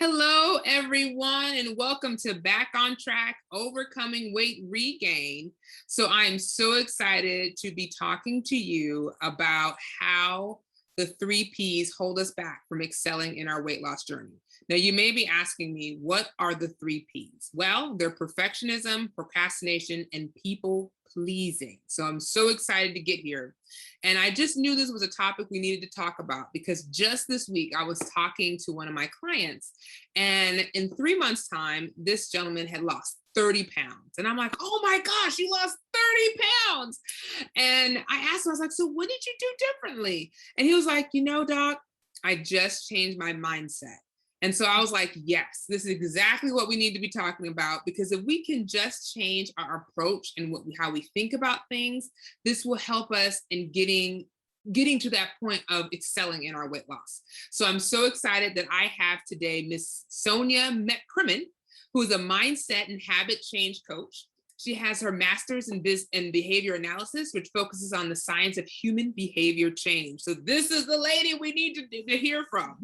Hello, everyone, and welcome to Back on Track, Overcoming Weight Regain. So I'm so excited to be talking to you about how the 3Ps hold us back from excelling in our weight loss journey. Now, you may be asking me, what are the 3Ps? Well, they're perfectionism, procrastination, and people pleasing. So I'm so excited to get here. And I just knew this was a topic we needed to talk about because just this week I was talking to one of my clients, and in 3 months' time, this gentleman had lost 30 pounds. And I'm like, oh my gosh, you lost 30 pounds. And I asked him, I was like, so what did you do differently? And he was like, doc, I just changed my mindset. And so I was like, yes, this is exactly what we need to be talking about, because if we can just change our approach and how we think about things, this will help us in getting to that point of excelling in our weight loss. So I'm so excited that I have today Miss Sonya MacCrimmon, who is a mindset and habit change coach. She has her master's in behavior analysis, which focuses on the science of human behavior change. So this is the lady we need to hear from.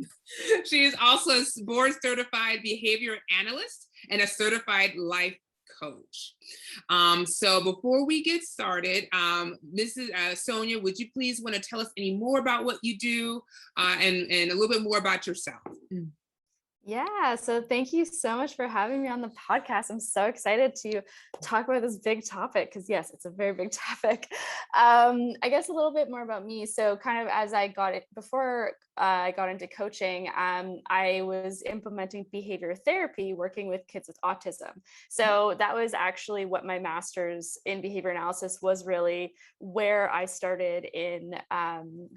She is also a board certified behavior analyst and a certified life coach. So before we get started, Mrs. Sonya, would you please want to tell us any more about what you do and a little bit more about yourself? Yeah, so thank you so much for having me on the podcast. I'm so excited to talk about this big topic because, yes, it's a very big topic. I guess a little bit more about me. So kind of as I got it before I got into coaching, I was implementing behavior therapy, working with kids with autism. So that was actually what my master's in behavior analysis was, really where I started in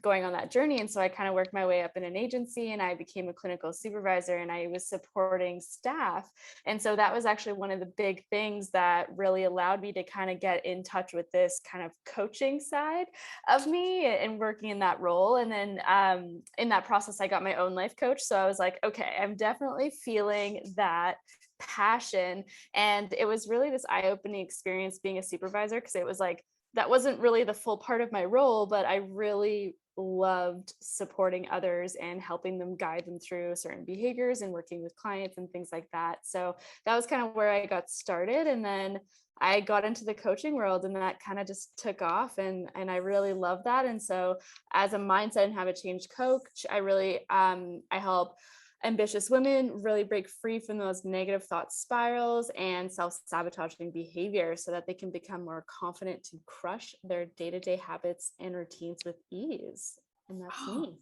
going on that journey. And so I kind of worked my way up in an agency and I became a clinical supervisor and I was supporting staff. And so that was actually one of the big things that really allowed me to kind of get in touch with this kind of coaching side of me and working in that role. And then in that process, I got my own life coach. So I was like, okay, I'm definitely feeling that passion. And it was really this eye-opening experience being a supervisor, because it was like, that wasn't really the full part of my role, but I really loved supporting others and helping them guide them through certain behaviors and working with clients and things like that. So that was kind of where I got started. And then I got into the coaching world and that kind of just took off and I really love that. And so as a mindset and habit change coach, I really, I help ambitious women really break free from those negative thought spirals and self-sabotaging behavior so that they can become more confident to crush their day-to-day habits and routines with ease. And that's me.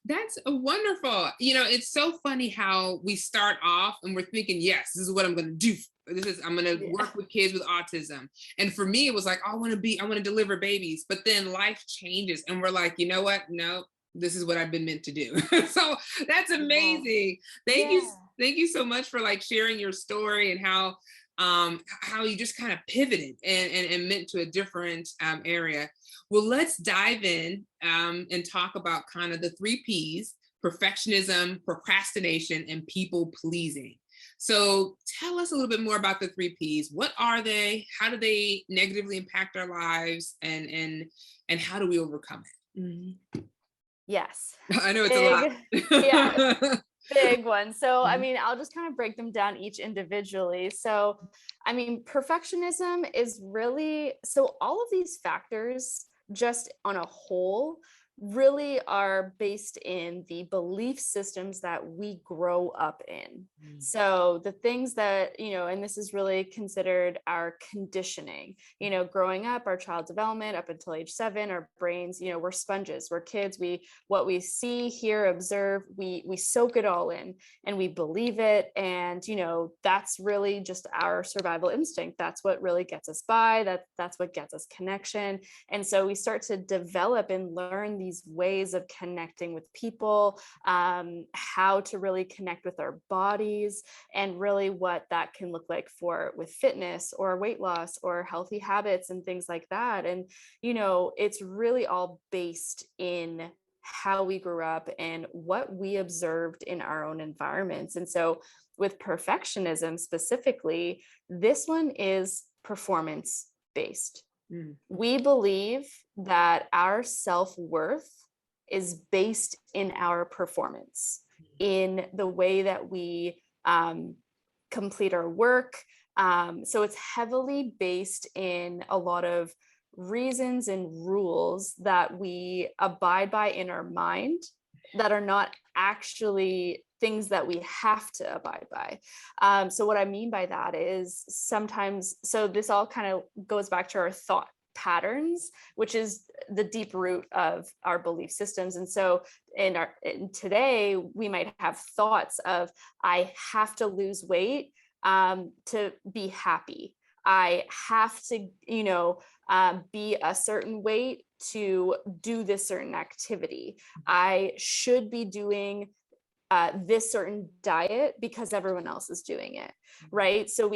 That's a wonderful. It's so funny how we start off and we're thinking, yes, this is what I'm going to do. I'm going to work with kids with autism. And for me, it was like, I want to deliver babies. But then life changes and we're like, you know what? No, this is what I've been meant to do. So that's amazing. Thank you so much for sharing your story and how you just kind of pivoted and meant to a different area. Well, let's dive in and talk about kind of the 3Ps: perfectionism, procrastination, and people pleasing. So tell us a little bit more about the 3Ps. What are they? How do they negatively impact our lives? And how do we overcome it? Mm-hmm. Yes. I know it's a lot. Yeah. Big one. So, I mean, I'll just kind of break them down each individually. So, I mean, perfectionism is really, so all of these factors just on a whole really are based in the belief systems that we grow up in. So the things that, and this is really considered our conditioning, growing up, our child development up until age 7, our brains, we're sponges, we're kids, what we see, hear, observe, we soak it all in and we believe it. And, that's really just our survival instinct. That's what really gets us by. That's what gets us connection. And so we start to develop and learn these ways of connecting with people, how to really connect with our bodies, and really what that can look like with fitness or weight loss or healthy habits and things like that. And, it's really all based in how we grew up and what we observed in our own environments. And so with perfectionism specifically, this one is performance based. We believe that our self-worth is based in our performance. in the way that we complete our work. So it's heavily based in a lot of reasons and rules that we abide by in our mind that are not actually things that we have to abide by. So what I mean by that is sometimes, so this all kind of goes back to our thought patterns, which is the deep root of our belief systems. And so in today, we might have thoughts of, I have to lose weight to be happy. I have to, be a certain weight to do this certain activity. I should be doing this certain diet because everyone else is doing it, right? So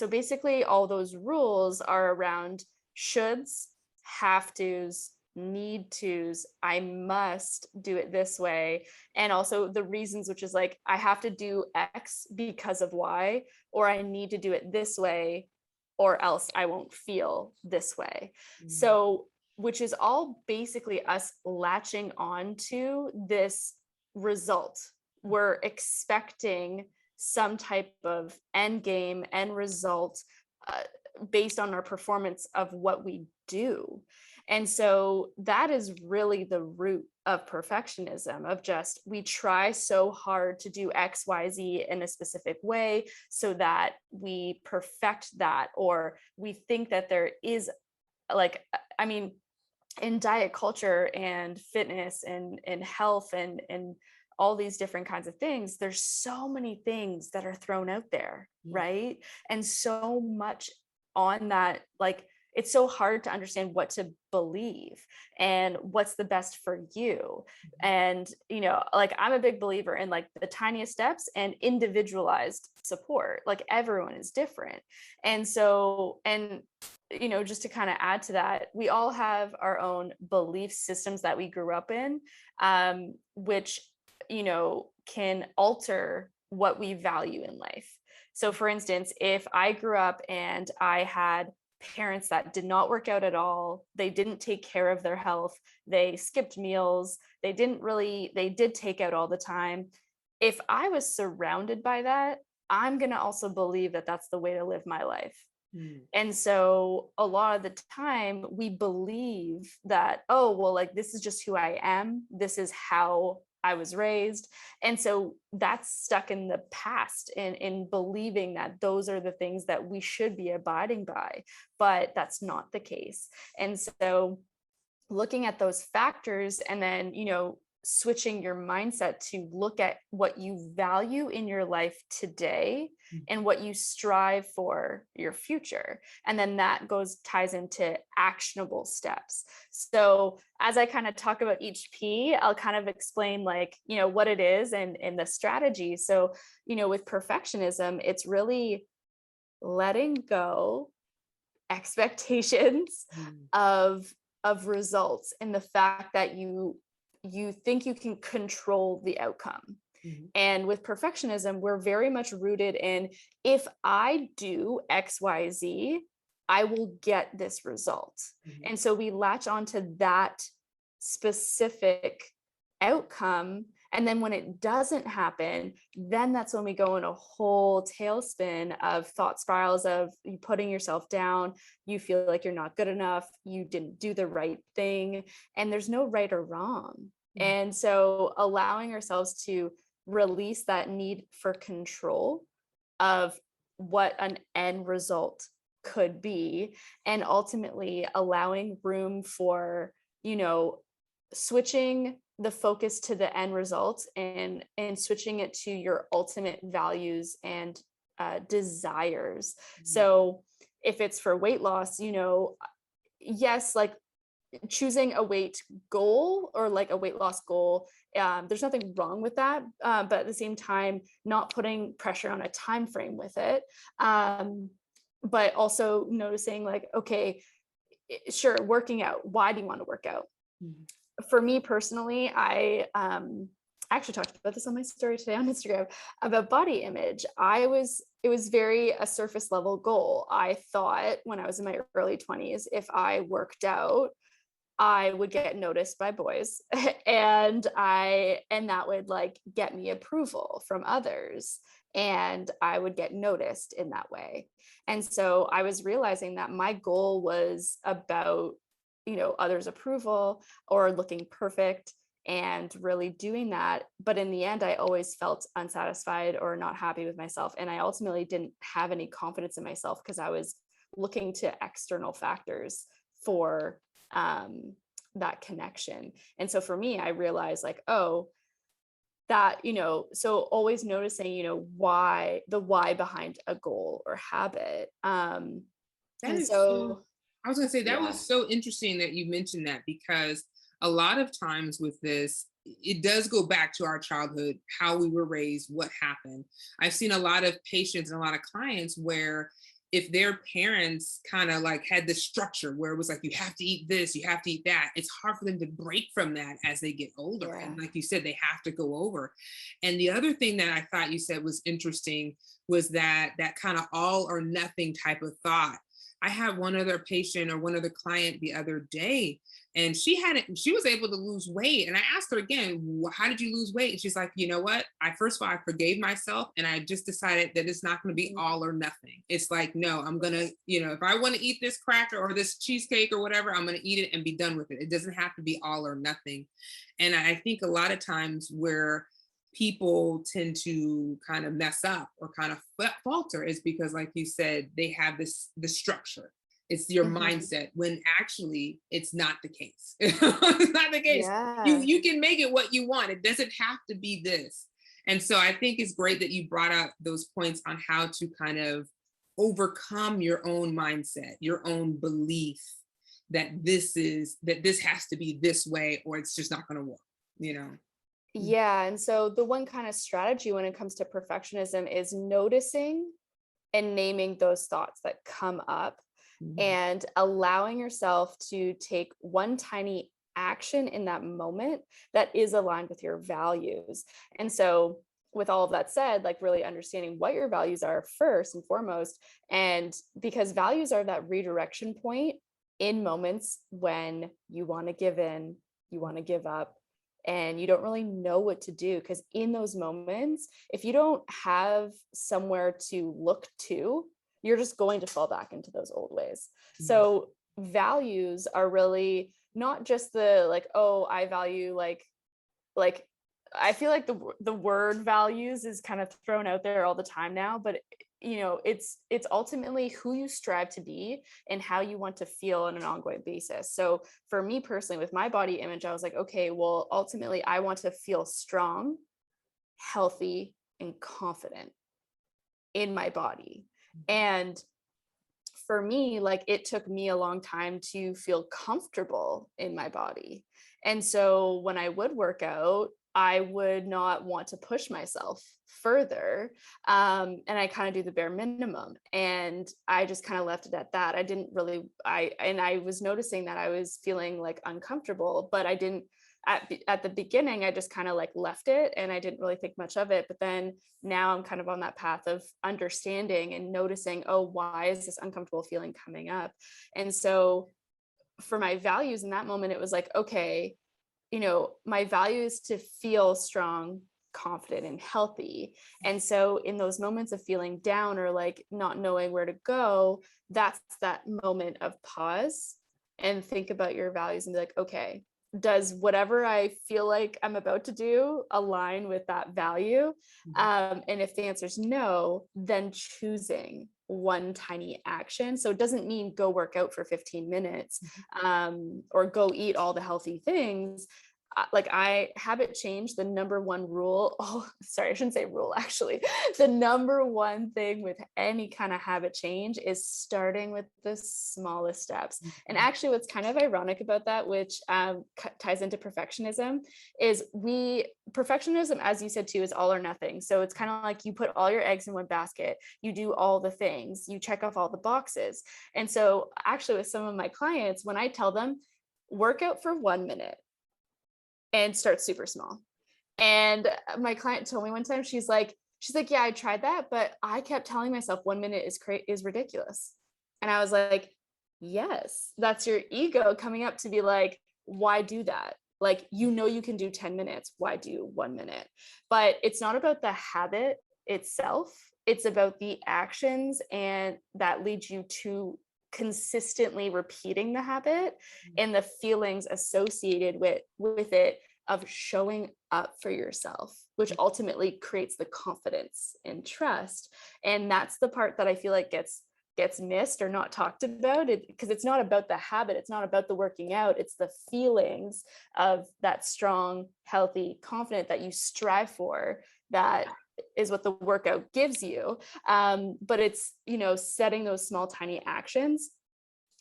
basically all those rules are around shoulds, have tos, need tos, I must do it this way. And also the reasons, which is like, I have to do X because of Y, or I need to do it this way, or else I won't feel this way. So, which is all basically us latching on to this result. We're expecting some type of end game, end result based on our performance of what we do. And so that is really the root of perfectionism, of just, we try so hard to do X, Y, Z in a specific way so that we perfect that, or we think that there is like, I mean, in diet culture and fitness and health and all these different kinds of things, there's so many things that are thrown out there, right? And so much on that, like, it's so hard to understand what to believe and what's the best for you. And, like, I'm a big believer in like the tiniest steps and individualized support. Like, everyone is different. And so, just to kind of add to that, we all have our own belief systems that we grew up in, which, can alter what we value in life. So for instance, if I grew up and I had parents that did not work out at all, they didn't take care of their health, they skipped meals, they did take out all the time. If I was surrounded by that, I'm going to also believe that that's the way to live my life. And so a lot of the time we believe that, oh, well, like, this is just who I am. This is how I was raised. And so that's stuck in the past in believing that those are the things that we should be abiding by, but that's not the case. And so looking at those factors and then, switching your mindset to look at what you value in your life today and what you strive for your future. And then that ties into actionable steps. So as I kind of talk about each P, I'll kind of explain like, what it is and the strategy. So, with perfectionism, it's really letting go expectations of results and the fact that you think you can control the outcome. And with perfectionism, we're very much rooted in, if I do X, Y, Z, I will get this result. And so we latch onto that specific outcome. And then when it doesn't happen, then that's when we go in a whole tailspin of thought spirals of you putting yourself down. You feel like you're not good enough. You didn't do the right thing. And there's no right or wrong. And so allowing ourselves to release that need for control of what an end result could be, and ultimately allowing room for, switching the focus to the end result and switching it to your ultimate values and desires. So if it's for weight loss, yes, like choosing a weight goal or like a weight loss goal, there's nothing wrong with that, but at the same time, not putting pressure on a time frame with it, but also noticing like, okay, sure, working out, why do you want to work out? For me personally, I actually talked about this on my story today on Instagram about body image. It was very a surface level goal. I thought when I was in my early 20s, if I worked out, I would get noticed by boys and that would like get me approval from others, and I would get noticed in that way. And so I was realizing that my goal was about, others' approval or looking perfect and really doing that. But in the end, I always felt unsatisfied or not happy with myself. And I ultimately didn't have any confidence in myself because I was looking to external factors for that connection. And so for me, I realized like, oh, that, so always noticing, why behind a goal or habit. That And is so, so, I was gonna say that yeah. was so interesting that you mentioned that, because a lot of times with this, it does go back to our childhood, how we were raised, what happened. I've seen a lot of patients and a lot of clients where if their parents kind of like had this structure where it was like, you have to eat this, you have to eat that, it's hard for them to break from that as they get older. Yeah. And like you said, they have to go over. And the other thing that I thought you said was interesting was that kind of all or nothing type of thought. I had one other patient or one other client the other day, and she was able to lose weight. And I asked her again, how did you lose weight? And she's like, you know what? I first of all, I forgave myself, and I just decided that it's not going to be all or nothing. It's like, no, I'm going to, if I want to eat this cracker or this cheesecake or whatever, I'm going to eat it and be done with it. It doesn't have to be all or nothing. And I think a lot of times where people tend to kind of mess up or kind of falter is because, like you said, they have the structure, it's your Mhm. mindset, when actually it's not the case. It's not the case. you Yeah. you can make it what you want, it doesn't have to be this. And so I think it's great that you brought up those points on how to kind of overcome your own mindset, your own belief that this has to be this way or it's just not going to work, you know. Yeah. And so the one kind of strategy when it comes to perfectionism is noticing and naming those thoughts that come up Mhm. and allowing yourself to take one tiny action in that moment that is aligned with your values. And so, with all of that said, like really understanding what your values are first and foremost. And because values are that redirection point in moments when you want to give in, you want to give up, and you don't really know what to do. Because in those moments, if you don't have somewhere to look to, you're just going to fall back into those old ways. Mhm. So values are really not just the like, oh, I value like I feel like the word values is kind of thrown out there all the time now, but it's ultimately who you strive to be and how you want to feel on an ongoing basis. So for me personally, with my body image, I was like, okay, well, ultimately I want to feel strong, healthy, and confident in my body. And for me, like it took me a long time to feel comfortable in my body. And so when I would work out, I would not want to push myself further. And I kind of do the bare minimum. And I just kind of left it at that. I didn't really, and I was noticing that I was feeling like uncomfortable, but I didn't, at the beginning, I just kind of like left it and I didn't really think much of it. But then now I'm kind of on that path of understanding and noticing, oh, why is this uncomfortable feeling coming up? And so for my values in that moment, it was like, okay, my value is to feel strong, confident, and healthy. And so in those moments of feeling down or like not knowing where to go, that's that moment of pause and think about your values and be like, okay, does whatever I feel like I'm about to do align with that value? Mhm. And if the answer is no, then choosing one tiny action. So it doesn't mean go work out for 15 minutes or go eat all the healthy things. Like I habit change, the number one rule. Oh, sorry, I shouldn't say rule actually. The number one thing with any kind of habit change is starting with the smallest steps. And Mhm. actually, what's kind of ironic about that, which ties into perfectionism, is perfectionism, as you said too, is all or nothing. So it's kind of like you put all your eggs in one basket, you do all the things, you check off all the boxes. And so, actually, with some of my clients, when I tell them, work out for 1 minute and start super small. And my client told me one time, she's like, yeah, I tried that, but I kept telling myself 1 minute is ridiculous. And I was like, yes, that's your ego coming up to be like, why do that? Like, you can do 10 minutes. Why do 1 minute? But it's not about the habit itself. It's about the actions and that lead you to consistently repeating the habit and the feelings associated with it of showing up for yourself, which ultimately creates the confidence and trust. And that's the part that I feel like gets missed or not talked about, because it's not about the habit, it's not about the working out, it's the feelings of that strong, healthy, confident that you strive for, that is what the workout gives you. But it's, setting those small tiny actions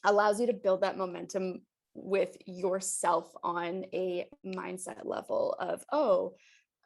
allows you to build that momentum with yourself on a mindset level of, oh,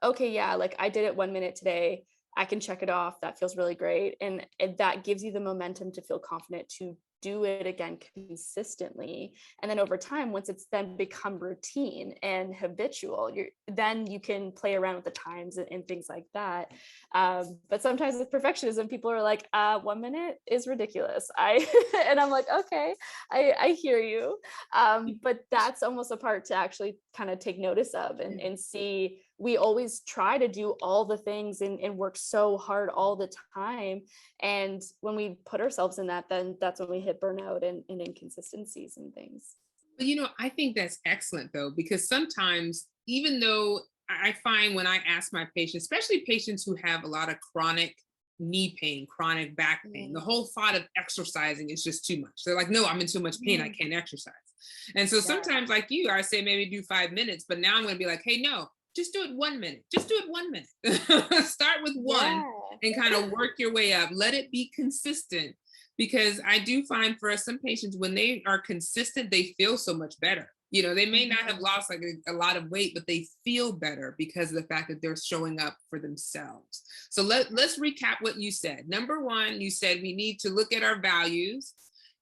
okay, yeah, like I did it 1 minute today, I can check it off, that feels really great. And that gives you the momentum to feel confident to do it again consistently. And then over time, once it's then become routine and habitual, then you can play around with the times and things like that. But sometimes with perfectionism, people are like, 1 minute is ridiculous. And I'm like, okay, I hear you. But that's almost a part to actually kind of take notice of and see. We always try to do all the things and work so hard all the time. And when we put ourselves in that, then that's when we hit burnout and inconsistencies and things. But I think that's excellent though, because sometimes, even though I find when I ask my patients, especially patients who have a lot of chronic knee pain, chronic back pain, the whole thought of exercising is just too much. They're like, no, I'm in so much pain, I can't exercise. And so sometimes, like you, I say maybe do 5 minutes, but now I'm going to be like, hey, no, just do it 1 minute. Just do it 1 minute. Start with one and kind of work your way up. Let it be consistent. Because I do find for some patients, when they are consistent, they feel so much better. They may not have lost like a lot of weight, but they feel better because of the fact that they're showing up for themselves. So let's recap what you said. Number one, you said we need to look at our values.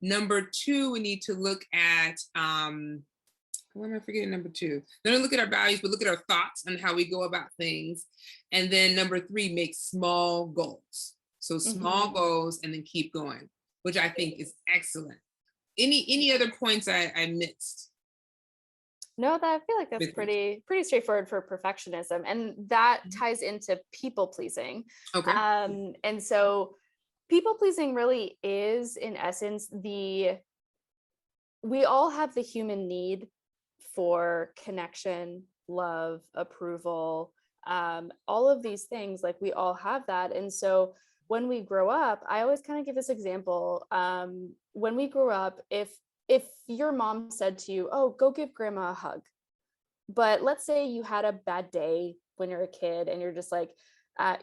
Number two, we need to look at, what am I forgetting? Number two, don't look at our values, but look at our thoughts and how we go about things. And then number three, make small goals. So small goals and then keep going, which I think is excellent. Any other points I missed? No, that I feel like that's pretty straightforward for perfectionism, and that ties into people pleasing. Okay. And so people pleasing really is, in essence, we all have the human need for connection, love, approval, all of these things. Like, we all have that. And so when we grow up, I always kind of give this example. When we grew up, if your mom said to you, oh, go give grandma a hug, but let's say you had a bad day when you're a kid and you're just like,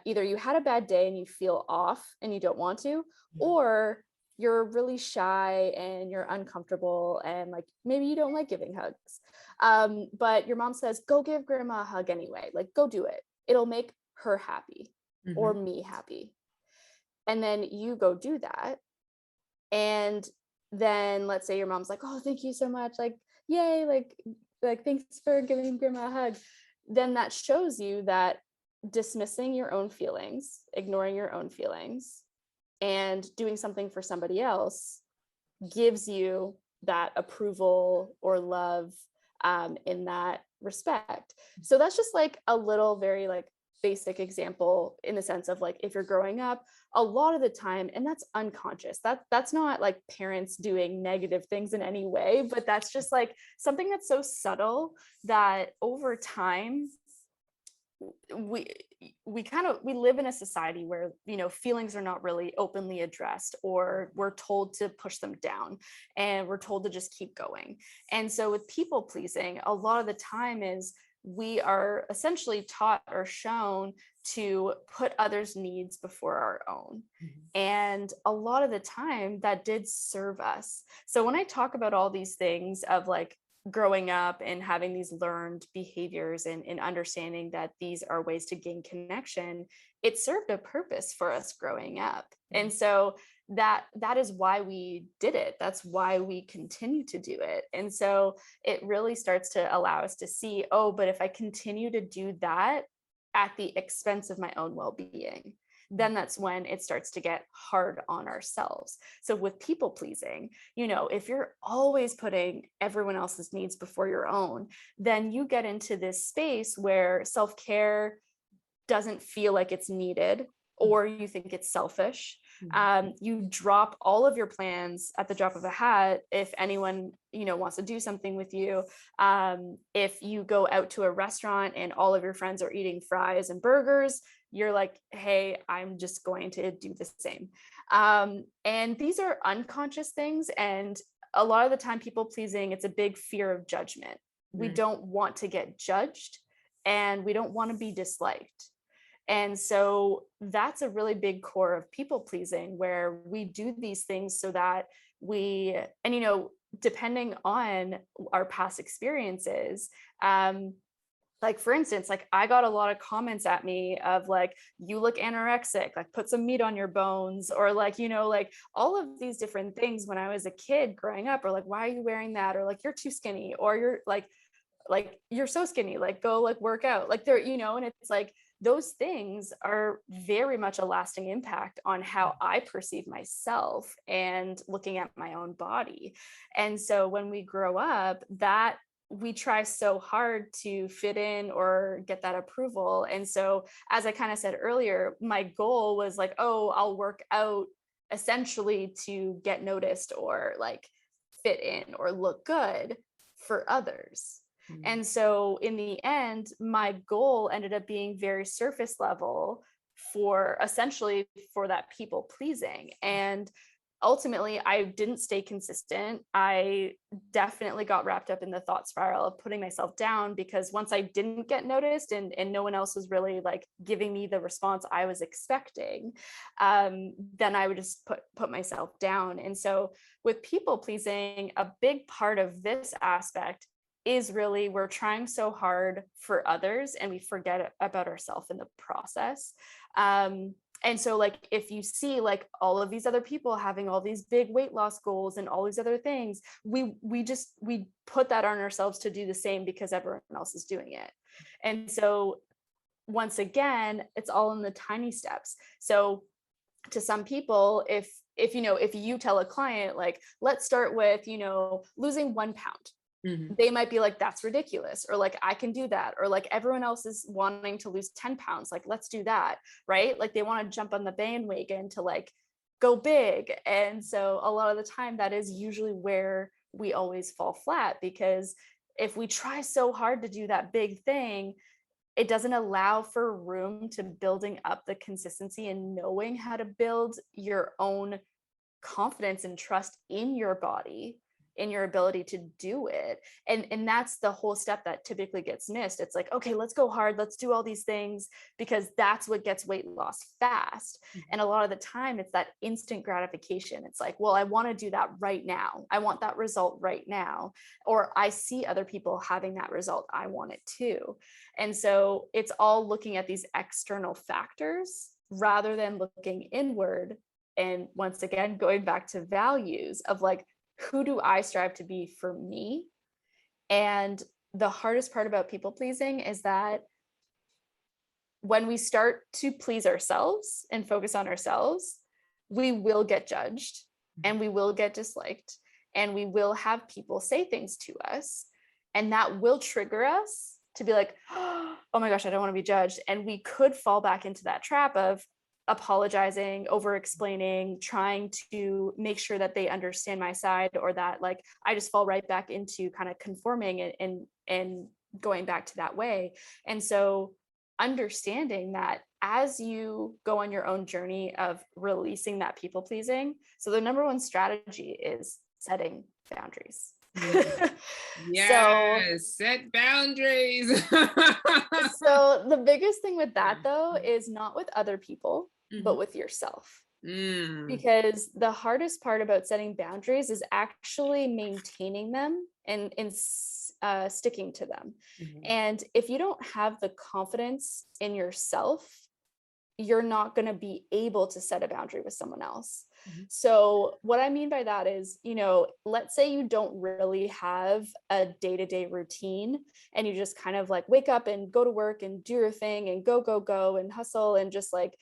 either you had a bad day and you feel off and you don't want to, or you're really shy and you're uncomfortable and like maybe you don't like giving hugs. But your mom says, go give grandma a hug anyway, like go do it. It'll make her happy or me happy. And then you go do that. And then let's say your mom's like, oh, thank you so much. Like, yay, like thanks for giving grandma a hug. Then that shows you that dismissing your own feelings, ignoring your own feelings, and doing something for somebody else gives you that approval or love in that respect. So that's just like a little very like basic example in the sense of like, if you're growing up a lot of the time, and that's unconscious, that's not like parents doing negative things in any way, but that's just like something that's so subtle that over time we live in a society where feelings are not really openly addressed, or we're told to push them down and we're told to just keep going. And so with people pleasing, a lot of the time is we are essentially taught or shown to put others' needs before our own. And a lot of the time that did serve us. So when I talk about all these things of like growing up and having these learned behaviors and understanding that these are ways to gain connection, it served a purpose for us growing up. And so that is why we did it. That's why we continue to do it. And so it really starts to allow us to see, oh, but if I continue to do that at the expense of my own well-being, then that's when it starts to get hard on ourselves. So with people pleasing, if you're always putting everyone else's needs before your own, then you get into this space where self-care doesn't feel like it's needed, or you think it's selfish. You drop all of your plans at the drop of a hat if anyone wants to do something with you. If you go out to a restaurant and all of your friends are eating fries and burgers, you're like, hey, I'm just going to do the same. And these are unconscious things, and a lot of the time people pleasing, it's a big fear of judgment. We don't want to get judged, and we don't want to be disliked. And so that's a really big core of people pleasing, where we do these things so that depending on our past experiences, like for instance, like I got a lot of comments at me of like, you look anorexic, like put some meat on your bones, or like, like all of these different things when I was a kid growing up, or like, why are you wearing that? Or like, you're too skinny, or you're like you're so skinny, like go like work out, like there, and it's like, those things are very much a lasting impact on how I perceive myself and looking at my own body. And so when we grow up, that we try so hard to fit in or get that approval. And so, as I kind of said earlier, my goal was like, oh, I'll work out essentially to get noticed or like fit in or look good for others. And so in the end, my goal ended up being very surface level for essentially for that people pleasing. And ultimately, I didn't stay consistent. I definitely got wrapped up in the thought spiral of putting myself down, because once I didn't get noticed and no one else was really like giving me the response I was expecting, then I would just put myself down. And so with people pleasing, a big part of this aspect is really, we're trying so hard for others and we forget about ourselves in the process. And so like, if you see like all of these other people having all these big weight loss goals and all these other things, we put that on ourselves to do the same because everyone else is doing it. And so once again, it's all in the tiny steps. So to some people, if you tell a client, like, let's start with, losing 1 pound, they might be like, that's ridiculous, or like, I can do that, or like, everyone else is wanting to lose 10 pounds, like, let's do that, right? Like, they want to jump on the bandwagon to like go big. And so a lot of the time, that is usually where we always fall flat, because if we try so hard to do that big thing, it doesn't allow for room to building up the consistency and knowing how to build your own confidence and trust in your body, in your ability to do it. And that's the whole step that typically gets missed. It's like, okay, let's go hard, let's do all these things, because that's what gets weight loss fast. And a lot of the time it's that instant gratification. It's like, well, I want to do that right now, I want that result right now, or I see other people having that result, I want it too. And so it's all looking at these external factors rather than looking inward. And once again, going back to values of like, who do I strive to be for me? And the hardest part about people pleasing is that when we start to please ourselves and focus on ourselves, we will get judged and we will get disliked, and we will have people say things to us, and that will trigger us to be like, oh my gosh, I don't want to be judged. And we could fall back into that trap of apologizing, over explaining, trying to make sure that they understand my side, or that like I just fall right back into kind of conforming and going back to that way. And so understanding that as you go on your own journey of releasing that people pleasing, so the number one strategy is setting boundaries. Yes, set boundaries. So the biggest thing with that though is not with other people, but with yourself. Because the hardest part about setting boundaries is actually maintaining them and sticking to them. And if you don't have the confidence in yourself, you're not going to be able to set a boundary with someone else. So what I mean by that is, let's say you don't really have a day-to-day routine, and you just kind of like wake up and go to work and do your thing and go and hustle and just like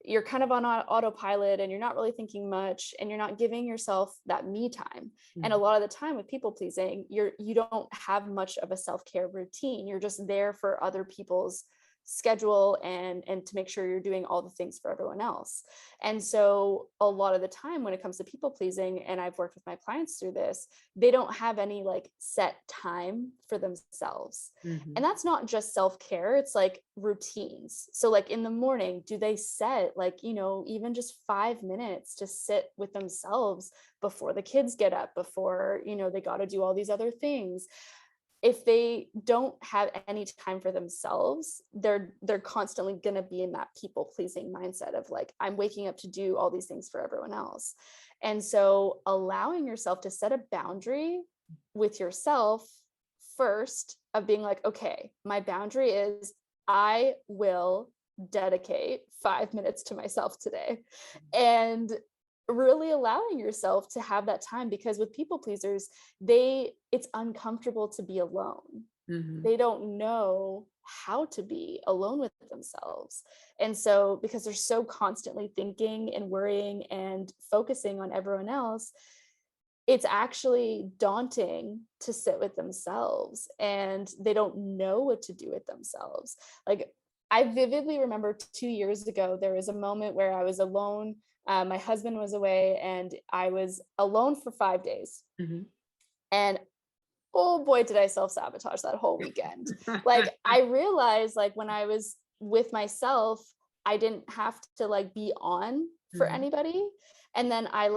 you're kind of on autopilot and you're not really thinking much and you're not giving yourself that me time. And a lot of the time with people pleasing, you don't have much of a self-care routine. You're just there for other people's schedule and to make sure you're doing all the things for everyone else. And so a lot of the time when it comes to people pleasing, and I've worked with my clients through this, they don't have any like set time for themselves. And that's not just self-care, it's like routines. So like in the morning, do they set like, even just 5 minutes to sit with themselves before the kids get up, before, they got to do all these other things? If they don't have any time for themselves, they're constantly going to be in that people pleasing mindset of like, I'm waking up to do all these things for everyone else. And so allowing yourself to set a boundary with yourself first, of being like, okay, my boundary is I will dedicate 5 minutes to myself today. And really allowing yourself to have that time, because with people pleasers, it's uncomfortable to be alone. They don't know how to be alone with themselves. And so because they're so constantly thinking and worrying and focusing on everyone else, it's actually daunting to sit with themselves, and they don't know what to do with themselves. Like, I vividly remember 2 years ago, there was a moment where I was alone. My husband was away and I was alone for 5 days. And oh boy, did I self-sabotage that whole weekend. Like, I realized like when I was with myself, I didn't have to like be on for anybody. And then I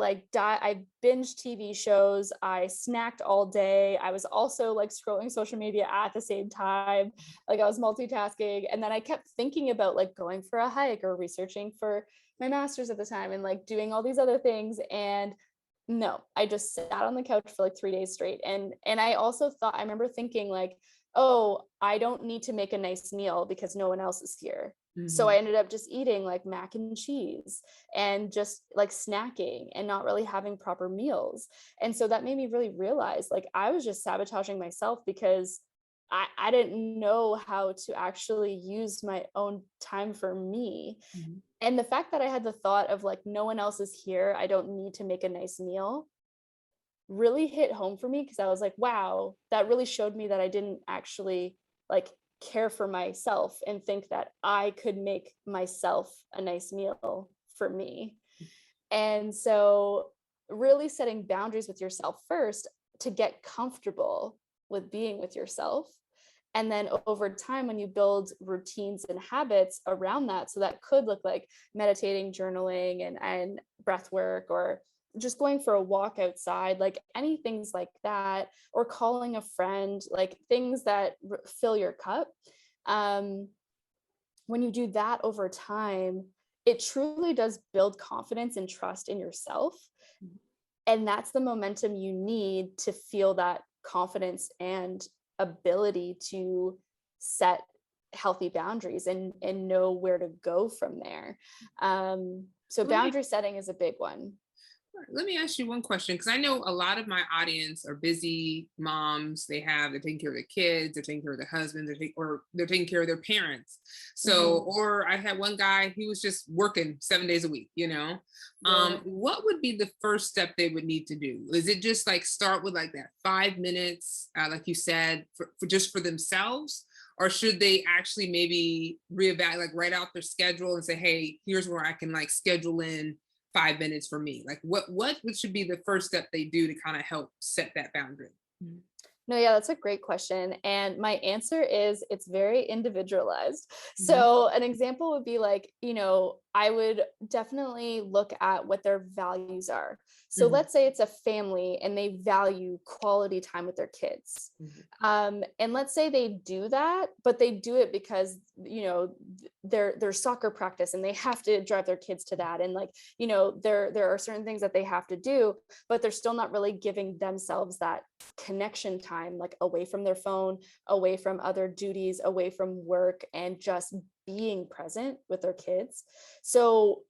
binged TV shows. I snacked all day. I was also like scrolling social media at the same time. Like, I was multitasking. And then I kept thinking about like going for a hike or researching for my master's at the time and like doing all these other things. And no, I just sat on the couch for like 3 days straight. And I also thought, I remember thinking like, oh, I don't need to make a nice meal because no one else is here. So I ended up just eating like mac and cheese and just like snacking and not really having proper meals. And so that made me really realize like I was just sabotaging myself because I didn't know how to actually use my own time for me. And the fact that I had the thought of like, no one else is here, I don't need to make a nice meal, really hit home for me, because I was like, wow, that really showed me that I didn't actually like care for myself and think that I could make myself a nice meal for me. And so really setting boundaries with yourself first to get comfortable with being with yourself. And then over time, when you build routines and habits around that, so that could look like meditating, journaling, and breath work, or just going for a walk outside, like any things like that, or calling a friend, like things that fill your cup. When you do that over time, it truly does build confidence and trust in yourself. And that's the momentum you need to feel that confidence and ability to set healthy boundaries and know where to go from there. So boundary setting is a big one. Let me ask you one question, because I know a lot of my audience are busy moms. They're taking care of their kids, they're taking care of their husbands, they're taking care of their parents. So, or I had one guy, he was just working 7 days a week, what would be the first step they would need to do? Is it just like start with like that 5 minutes, like you said, for just for themselves? Or should they actually maybe reevaluate, like write out their schedule and say, hey, here's where I can like schedule in 5 minutes for me? Like what should be the first step they do to kind of help set that boundary? No, yeah, that's a great question. And my answer is it's very individualized. So an example would be like, I would definitely look at what their values are. So let's say it's a family and they value quality time with their kids. And let's say they do that, but they do it because, their soccer practice and they have to drive their kids to that. And like, there are certain things that they have to do, but they're still not really giving themselves that connection time, like away from their phone, away from other duties, away from work, and just being present with their kids. So,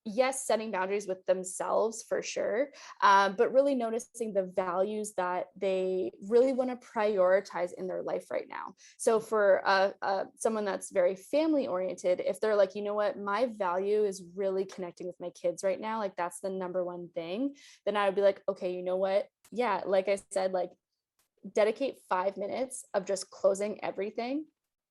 yes, setting boundaries with themselves for sure, but really noticing the values that they really want to prioritize in their life right now. So for someone that's very family oriented, if they're like, you know what, my value is really connecting with my kids right now, like that's the number one thing, then I would be like, okay, you know what? Yeah, like I said, like dedicate 5 minutes of just closing everything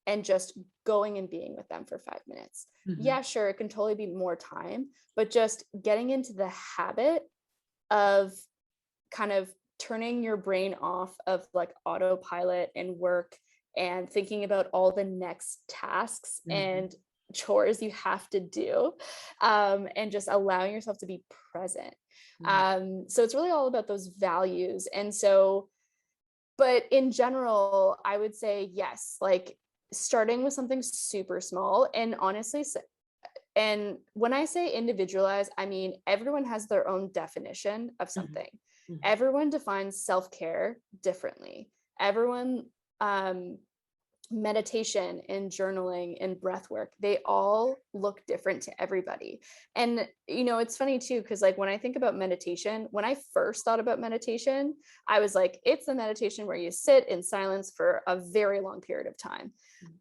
and just going and being with them for 5 minutes. Mm-hmm. Yeah, sure, it can totally be more time, but just getting into the habit of kind of turning your brain off of like autopilot and work and thinking about all the next tasks and chores you have to do, and just allowing yourself to be present. So it's really all about those values. And so, but in general, I would say yes, like starting with something super small. And honestly, and when I say individualize, I mean everyone has their own definition of something. Everyone defines self-care differently. Everyone, meditation and journaling and breath work, they all look different to everybody. And it's funny too, because like when I think about meditation, when I first thought about meditation, I was like, it's a meditation where you sit in silence for a very long period of time.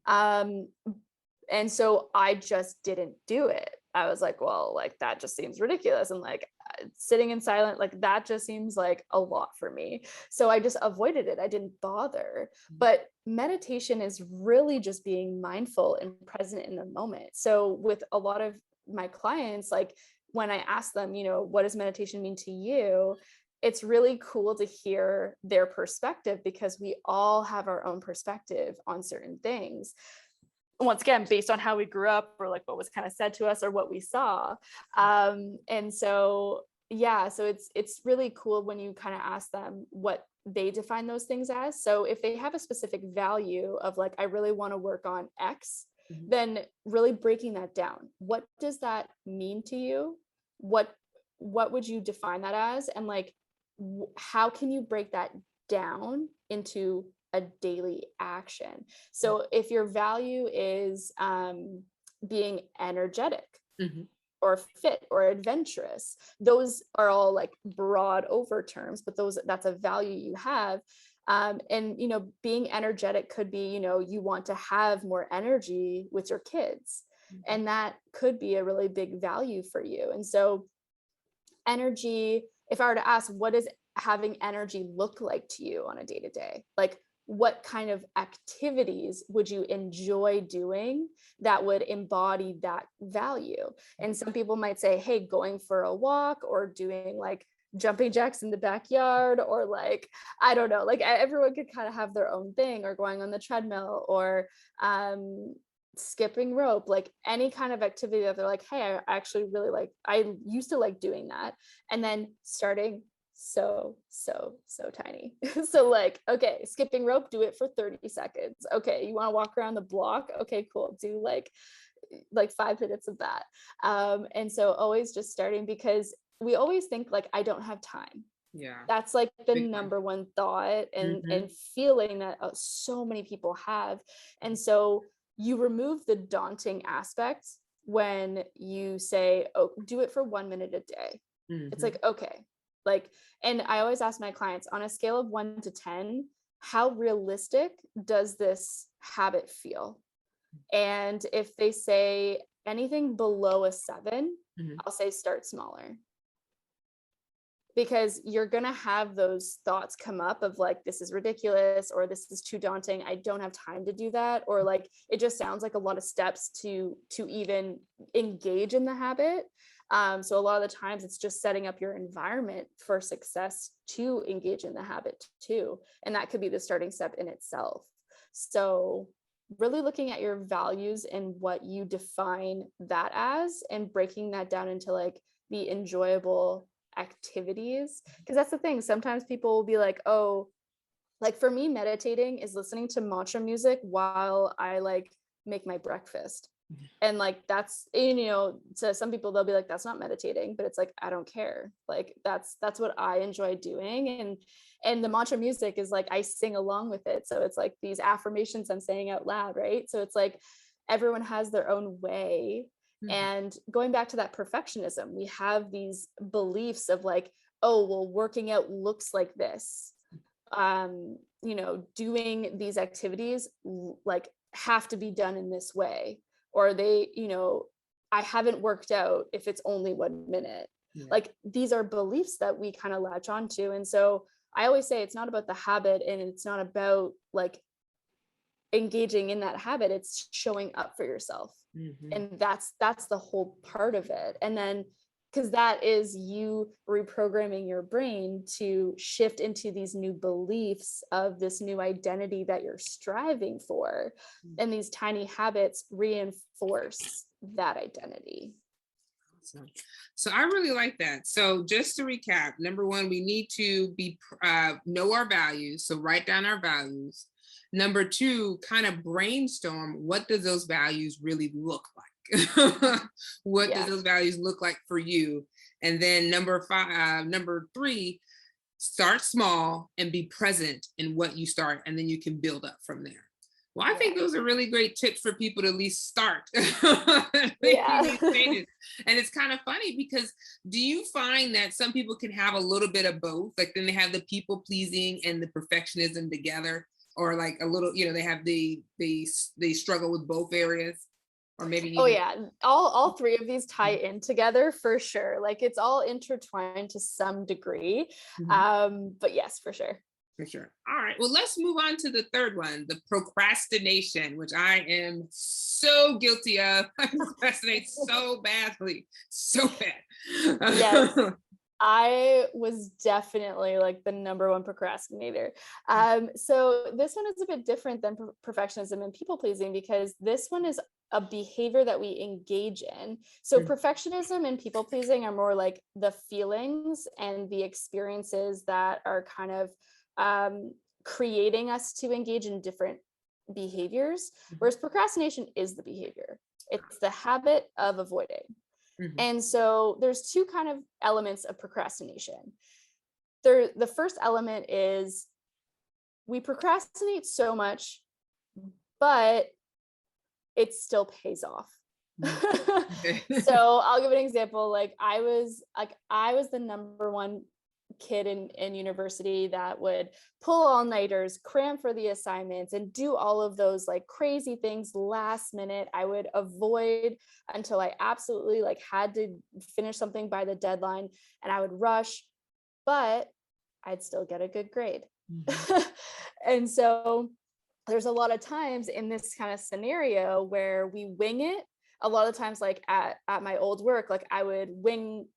And so I just didn't do it. I was like, well, like that just seems ridiculous. And like sitting in silent, like that just seems like a lot for me. So I just avoided it. I didn't bother. But meditation is really just being mindful and present in the moment. So with a lot of my clients, like when I ask them, what does meditation mean to you? It's really cool to hear their perspective, because we all have our own perspective on certain things. Once again, based on how we grew up or like what was kind of said to us or what we saw. And so, yeah, so it's really cool when you kind of ask them what they define those things as. So if they have a specific value of like, I really want to work on X, then really breaking that down. What does that mean to you? What would you define that as? And like, how can you break that down into a daily action? So if your value is being energetic or fit or adventurous, those are all like broad over terms, but that's a value you have. And being energetic could be, you want to have more energy with your kids, and that could be a really big value for you. And so energy, if I were to ask, what does having energy look like to you on a day-to-day? Like, what kind of activities would you enjoy doing that would embody that value? And some people might say, hey, going for a walk or doing like jumping jacks in the backyard, or like, I don't know, like everyone could kind of have their own thing, or going on the treadmill, or skipping rope, like any kind of activity that they're like, hey, I actually really like, I used to like doing that. And then starting so tiny. So like, okay, skipping rope, do it for 30 seconds. Okay, you want to walk around the block? Okay, cool. Do like 5 minutes of that. And so always just starting, because we always think like, I don't have time. Yeah, that's like the number one thought and feeling that so many people have. And so you remove the daunting aspects when you say, oh, do it for 1 minute a day. It's like, okay, like, and I always ask my clients, on a scale of 1 to 10, how realistic does this habit feel? And if they say anything below a 7, I'll say start smaller. Because you're going to have those thoughts come up of like, this is ridiculous, or this is too daunting, I don't have time to do that, or like, it just sounds like a lot of steps to even engage in the habit. So a lot of the times it's just setting up your environment for success to engage in the habit too. And that could be the starting step in itself. So really looking at your values and what you define that as, and breaking that down into like the enjoyable activities. Because that's the thing, sometimes people will be like, oh, like for me, meditating is listening to mantra music while I like make my breakfast. And like, that's, to some people, they'll be like, that's not meditating, but it's like, I don't care. Like, that's what I enjoy doing. And the mantra music is like, I sing along with it. So it's like these affirmations I'm saying out loud. Right. So it's like, everyone has their own way. Mhm. And going back to that perfectionism, we have these beliefs of like, oh, well, working out looks like this. Doing these activities like have to be done in this way, or I haven't worked out if it's only 1 minute. Yeah. Like these are beliefs that we kind of latch onto. And so I always say it's not about the habit, and it's not about like engaging in that habit, it's showing up for yourself. Mhm. And that's the whole part of it. And then because that is you reprogramming your brain to shift into these new beliefs of this new identity that you're striving for, and these tiny habits reinforce that identity. Awesome. So I really like that. So just to recap, number one, we need to know our values. So write down our values. Number two, kind of brainstorm, what does those values really look like? What does Yeah. those values look like for you? And then number three, start small and be present in what you start, and then you can build up from there. Well, I think those are really great tips for people to at least start making these Yeah. changes. And it's kind of funny because do you find that some people can have a little bit of both? Like then they have the people pleasing and the perfectionism together, or like a little, they have they struggle with both areas, or maybe Oh even. yeah, all three of these tie in together for sure. Like it's all intertwined to some degree. Mhm. But yes, for sure. For sure. All right. Well, let's move on to the third one, the procrastination, which I am so guilty of. I procrastinate so badly, so Yes, bad. I was definitely like the number one procrastinator. So this one is a bit different than perfectionism and people pleasing, because this one is a behavior that we engage in. So perfectionism and people pleasing are more like the feelings and the experiences that are kind of creating us to engage in different behaviors, whereas procrastination is the behavior. It's the habit of avoiding. Mhm. And so there's two kind of elements of procrastination. The first element is we procrastinate so much, but it still pays off. Mhm. Okay. So I'll give an example. I was the number one kid in university that would pull all-nighters, cram for the assignments, and do all of those like crazy things last minute. I would avoid until I absolutely like had to finish something by the deadline, and I would rush, but I'd still get a good grade. Mhm. And so there's a lot of times in this kind of scenario where we wing it. A lot of times, like at my old work, like I would wing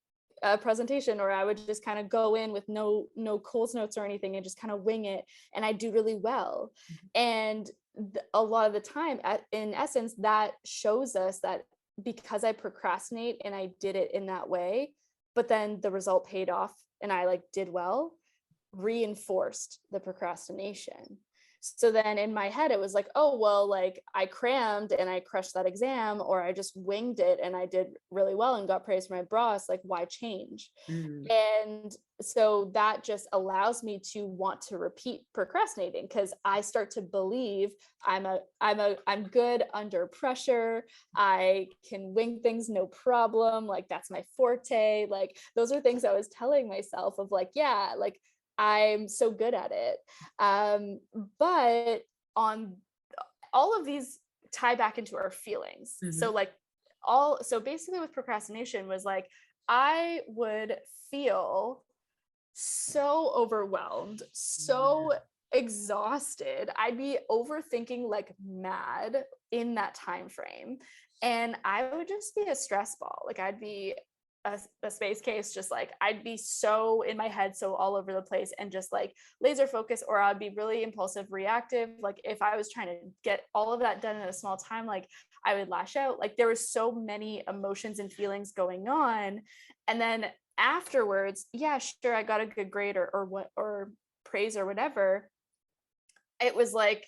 a presentation, or I would just kind of go in with no Coles notes or anything and just kind of wing it, and I do really well. And a lot of the time, in essence, that shows us that because I procrastinate and I did it in that way, but then the result paid off and I like did well, reinforced the procrastination. So then in my head, it was like, oh, well, like I crammed and I crushed that exam, or I just winged it and I did really well and got praise from my boss. Like, why change? Mhm. And so that just allows me to want to repeat procrastinating, because I start to believe I'm good under pressure. I can wing things no problem. Like that's my forte. Like those are things I was telling myself of like, yeah, like I'm so good at it. But on all of these tie back into our feelings. Mhm. So basically with procrastination was like, I would feel so overwhelmed, so exhausted. I'd be overthinking like mad in that time frame. And I would just be a stress ball. Like I'd be a space case, just like I'd be so in my head, so all over the place, and just like laser focus, or I'd be really impulsive, reactive. Like if I was trying to get all of that done in a small time, like I would lash out. Like there was so many emotions and feelings going on. And then afterwards, yeah, sure, I got a good grade or praise or whatever. It was like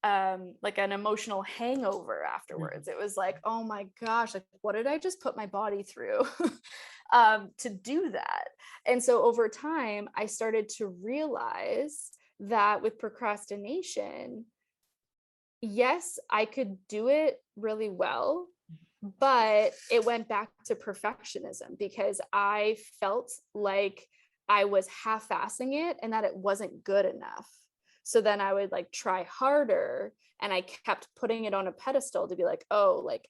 an emotional hangover afterwards. It was like, oh my gosh, like what did I just put my body through to do that? And so over time, I started to realize that with procrastination, yes, I could do it really well, but it went back to perfectionism because I felt like I was half-assing it and that it wasn't good enough. So then I would like try harder and I kept putting it on a pedestal to be like, oh, like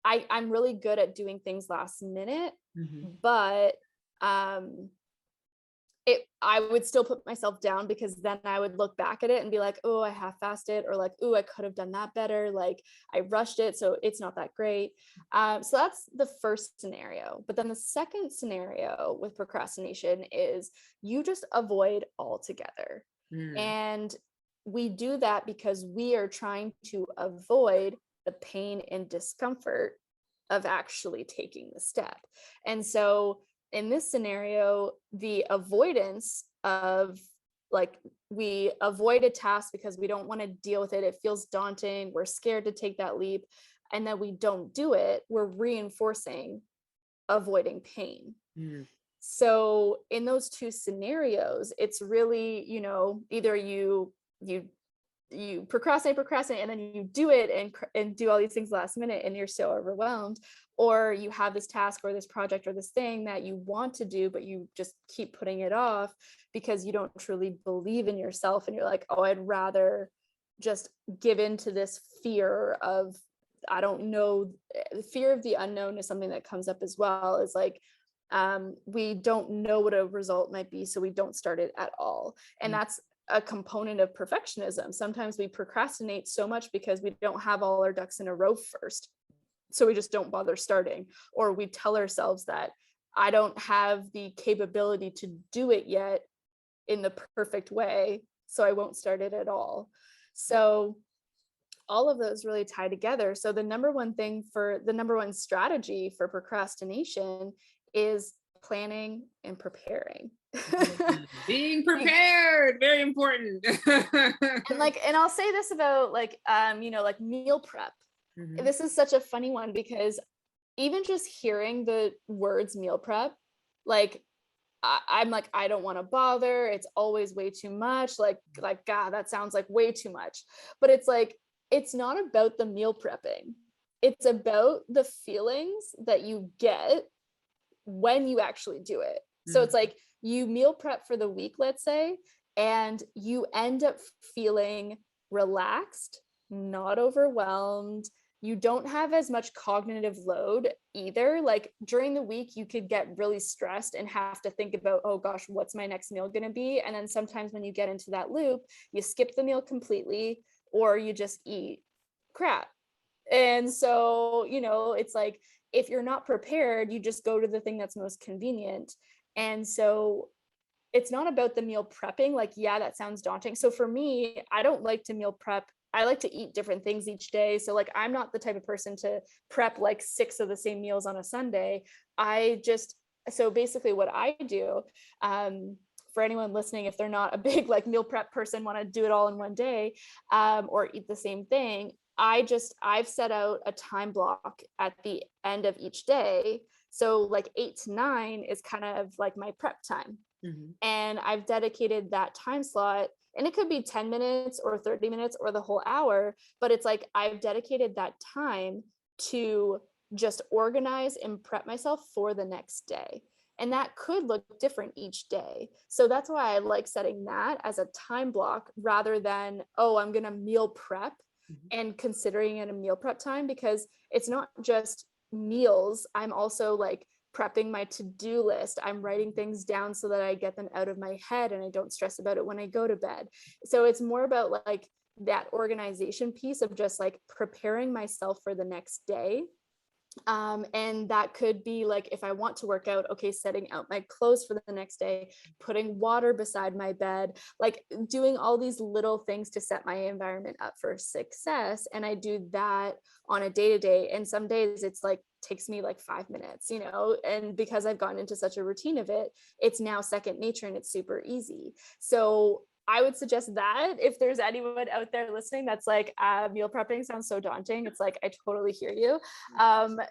I'm really good at doing things last minute, Mhm. but um I would still put myself down because then I would look back at it and be like, oh, I half-assed it, or like, oh, I could have done that better. Like I rushed it, so it's not that great. So that's the first scenario. But then the second scenario with procrastination is you just avoid altogether. Mm. And we do that because we are trying to avoid the pain and discomfort of actually taking the step. And so in this scenario, the avoidance of like we avoid a task because we don't want to deal with it. It feels daunting. We're scared to take that leap. And then we don't do it. We're reinforcing avoiding pain. Mm. So in those two scenarios, it's really, either you procrastinate and then you do it and do all these things last minute and you're so overwhelmed, or you have this task or this project or this thing that you want to do but you just keep putting it off because you don't truly believe in yourself and you're like, oh, I'd rather just give in to this fear of, I don't know. The fear of the unknown is something that comes up as well. Is like, we don't know what a result might be, so we don't start it at all. And Mm. that's a component of perfectionism. Sometimes we procrastinate so much because we don't have all our ducks in a row first. So we just don't bother starting, or we tell ourselves that I don't have the capability to do it yet in the perfect way, so I won't start it at all. So all of those really tie together. So the number one strategy for procrastination is planning and preparing. Being prepared, very important. And I'll say this about like meal prep. Mhm. This is such a funny one because even just hearing the words meal prep, like I'm like, I don't want to bother. It's always way too much. God, that sounds like way too much. But it's like, it's not about the meal prepping. It's about the feelings that you get when you actually do it. So Mhm. it's like you meal prep for the week, let's say, and you end up feeling relaxed, not overwhelmed. You don't have as much cognitive load either. Like during the week, you could get really stressed and have to think about, oh gosh, what's my next meal going to be? And then sometimes when you get into that loop, you skip the meal completely or you just eat crap. And so, it's like if you're not prepared, you just go to the thing that's most convenient. And so it's not about the meal prepping. Like, yeah, that sounds daunting. So for me, I don't like to meal prep. I like to eat different things each day. So like I'm not the type of person to prep like 6 of the same meals on a Sunday. So basically what I do, for anyone listening, if they're not a big like meal prep person, want to do it all in one day, or eat the same thing, I've set out a time block at the end of each day. So like 8 to 9 is kind of like my prep time. Mhm. And I've dedicated that time slot, and it could be 10 minutes or 30 minutes or the whole hour, but it's like I've dedicated that time to just organize and prep myself for the next day. And that could look different each day. So that's why I like setting that as a time block rather than, oh, I'm going to meal prep Mhm. and considering it a meal prep time, because it's not just meals. I'm also like prepping my to-do list. I'm writing things down so that I get them out of my head and I don't stress about it when I go to bed. So it's more about like that organization piece of just like preparing myself for the next day. And that could be like, if I want to work out, okay, setting out my clothes for the next day, putting water beside my bed, like doing all these little things to set my environment up for success. And I do that on a day to day. And some days it's like, takes me like 5 minutes, and because I've gotten into such a routine of it, it's now second nature and it's super easy. So I would suggest that if there's anyone out there listening that's like, meal prepping sounds so daunting, it's like, I totally hear you.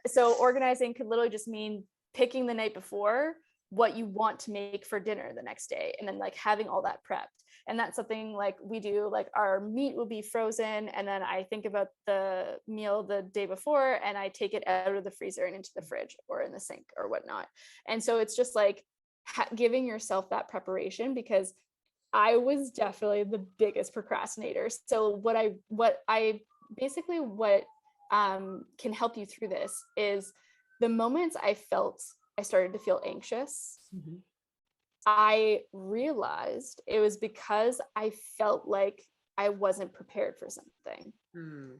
So organizing could literally just mean picking the night before what you want to make for dinner the next day, and then like having all that prepped. And that's something like we do, like our meat will be frozen, and then I think about the meal the day before and I take it out of the freezer and into the fridge or in the sink or whatnot. And so it's just like giving yourself that preparation, because I was definitely the biggest procrastinator. So what can help you through this is the moments I started to feel anxious. Mm-hmm. I realized it was because I felt like I wasn't prepared for something. Mm.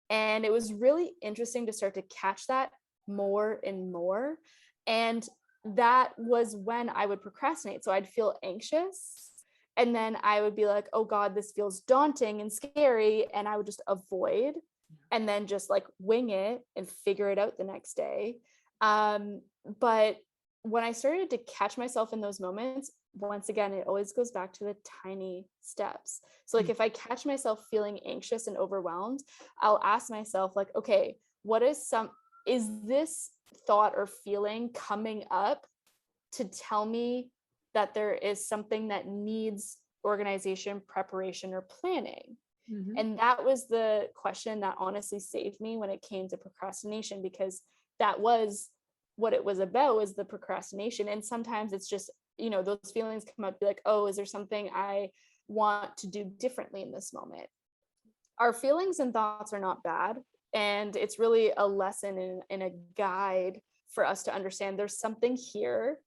And it was really interesting to start to catch that more and more. And that was when I would procrastinate. So I'd feel anxious, and then I would be like, oh God, this feels daunting and scary. And I would just avoid and then just like wing it and figure it out the next day. But when I started to catch myself in those moments, once again, it always goes back to the tiny steps. So like if I catch myself feeling anxious and overwhelmed, I'll ask myself like, okay, is this thought or feeling coming up to tell me that there is something that needs organization, preparation, or planning? Mm-hmm. And that was the question that honestly saved me when it came to procrastination, because that was what it was about, was the procrastination. And sometimes it's just, those feelings come up, be like, oh, is there something I want to do differently in this moment? Our feelings and thoughts are not bad. And it's really a lesson in a guide for us to understand there's something here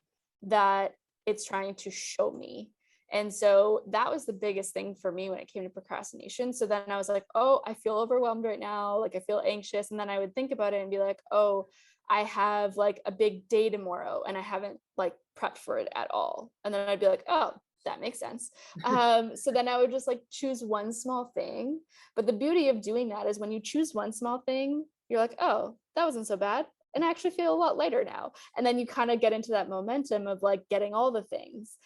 that it's trying to show me. And so that was the biggest thing for me when it came to procrastination. So then I was like, oh, I feel overwhelmed right now. Like I feel anxious. And then I would think about it and be like, oh, I have like a big day tomorrow and I haven't like prepped for it at all. And then I'd be like, oh, that makes sense. So then I would just like choose one small thing. But the beauty of doing that is when you choose one small thing, you're like, oh, that wasn't so bad. And I actually feel a lot lighter now. And then you kind of get into that momentum of like getting all the things.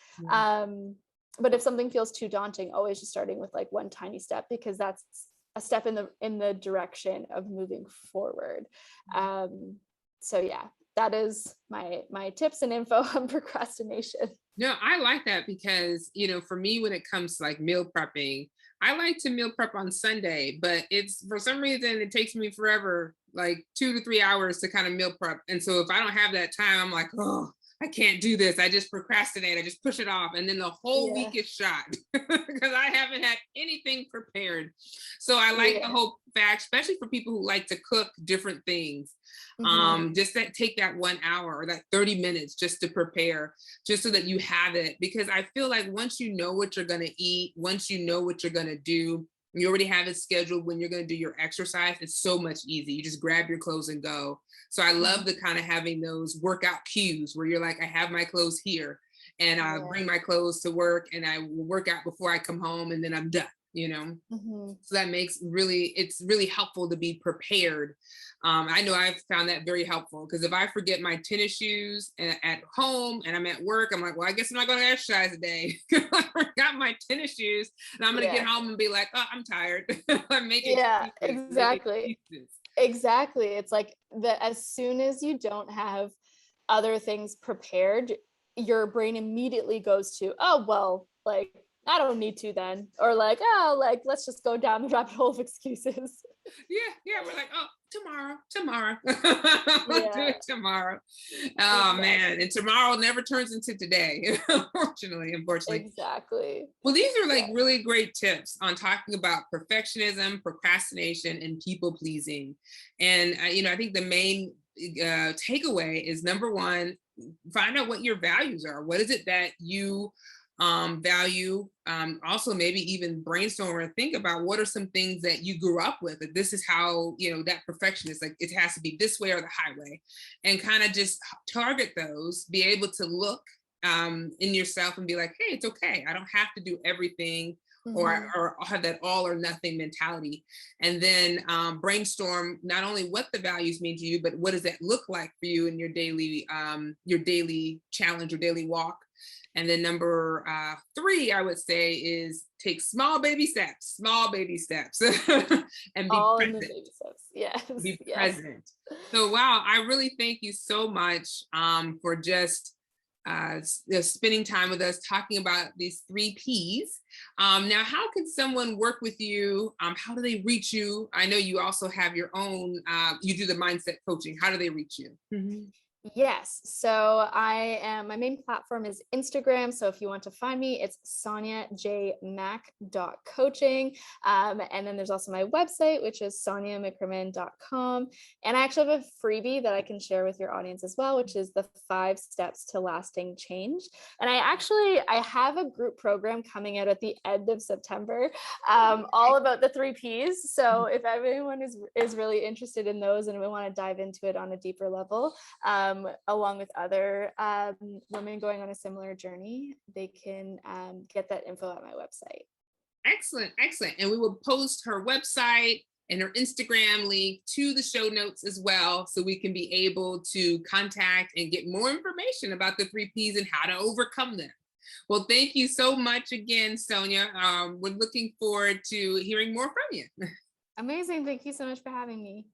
But if something feels too daunting, always just starting with like one tiny step, because that's a step in the direction of moving forward. So yeah, that is my tips and info on procrastination. No, I like that because, for me, when it comes to like meal prepping, I like to meal prep on Sunday, but it's for some reason it takes me forever, like 2 to 3 hours to kind of meal prep. And so if I don't have that time, I'm like, oh, I can't do this. I just procrastinate. I just push it off. And then the whole week is shot because I haven't had anything prepared. So I like the whole fact, especially for people who like to cook different things. Just take that 1 hour or that 30 minutes just to prepare, just so that you have it. Because I feel like once you know what you're going to eat, once you know what you're going to do, you already have it scheduled when you're going to do your exercise. It's so much easy. You just grab your clothes and go. So I love the kind of having those workout cues where you're like, I have my clothes here and I'll bring my clothes to work and I will work out before I come home and then I'm done, So that it's really helpful to be prepared. I know I've found that very helpful because if I forget my tennis shoes at home and I'm at work, I'm like, well, I guess I'm not going to exercise today. I forgot my tennis shoes and I'm going to get home and be like, oh, I'm tired. Exactly. Exactly. It's like as soon as you don't have other things prepared, your brain immediately goes to, oh, well, like, I don't need to then. Or like, oh, like, let's just go down the rabbit hole of excuses. Yeah. We're like, oh, tomorrow. We'll do it tomorrow. Oh, man. And tomorrow never turns into today, unfortunately. Exactly. Well, these are like really great tips on talking about perfectionism, procrastination, and people pleasing. And, I think the main takeaway is number one, find out what your values are. What is it that you value? Also maybe even brainstorm or think about what are some things that you grew up with. That this is how, that perfectionist, like it has to be this way or the highway, and kind of just target those, be able to look in yourself and be like, hey, it's okay. I don't have to do everything or have that all or nothing mentality. And then brainstorm not only what the values mean to you, but what does that look like for you in your daily challenge or daily walk. And then number 3, I would say, is take small baby steps, and be all present. In the baby steps. Yes. Be present. So, wow, I really thank you so much for just spending time with us talking about these 3 Ps. Now, how can someone work with you? How do they reach you? I know you also have your own, you do the mindset coaching. How do they reach you? Yes. So my main platform is Instagram. So if you want to find me, it's sonyajmac.coaching. And then there's also my website, which is sonyamaccrimmon.com. And I actually have a freebie that I can share with your audience as well, which is the 5 steps to lasting change. And I have a group program coming out at the end of September, all about the 3 Ps. So if everyone is really interested in those and we want to dive into it on a deeper level, along with other women going on a similar journey, they can get that info at my website. Excellent, excellent. And we will post her website and her Instagram link to the show notes as well, so we can be able to contact and get more information about the 3 Ps and how to overcome them. Well, thank you so much again, Sonya. We're looking forward to hearing more from you. Amazing. Thank you so much for having me.